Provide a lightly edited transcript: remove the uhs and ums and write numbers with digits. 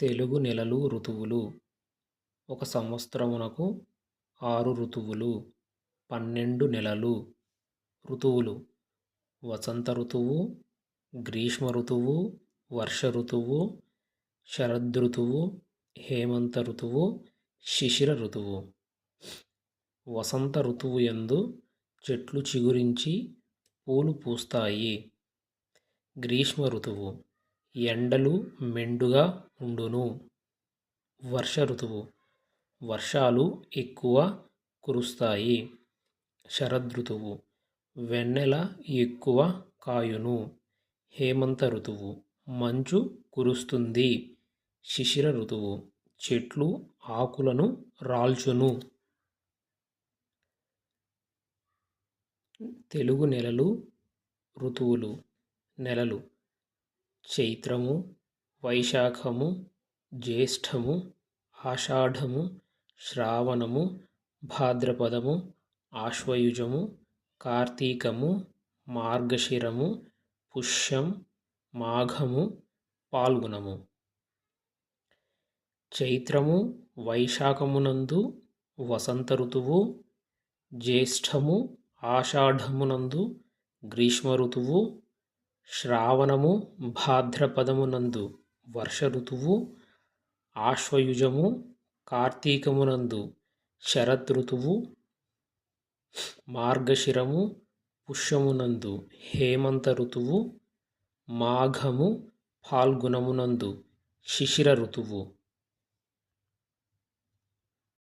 తెలుగు నెలలు ఋతువులు. ఒక సంవత్సరమునకు 6 ఋతువులు, 12 నెలలు. ఋతువులు: వసంత ఋతువు, గ్రీష్మ ఋతువు, వర్ష ఋతువు, శరదృతువు, హేమంత ఋతువు, శిశిర ఋతువు. వసంత ఋతువు యందు చెట్లు చిగురించి పూలు పూస్తాయి. గ్రీష్మ ఋతువు: ఎండలు మెండుగా ఉండును. వర్ష ఋతువు: వర్షాలు ఎక్కువ కురుస్తాయి. శరదృతువు: వెన్నెల ఎక్కువ కాయును. హేమంత ఋతువు: మంచు కురుస్తుంది. శిశిర ఋతువు: చెట్లు ఆకులను రాల్చును. తెలుగు నెలలు ఋతువులు. నెలలు: చైత్రము, వైశాఖము, జ్యేష్ఠము, ఆషాఢము, శ్రావణము, భాద్రపదము, ఆశ్వయుజము, కార్తీకము, మార్గశిరము, పుష్యం, మాఘము, పాల్గుణము. చైత్రము, వైశాఖమునందు వసంత ఋతువు, జ్యేష్ఠము, ఆషాఢమునందు గ్రీష్మ ఋతువు, శ్రావణము, భాద్రపదమునందు వర్ష ఋతువు, ఆశ్వయుజము, కార్తీకమునందు శరదృతువు, మార్గశిరము, పుష్యమునందు హేమంత ఋతువు, మాఘము, ఫాల్గుణమునందు శిశిర ఋతువు.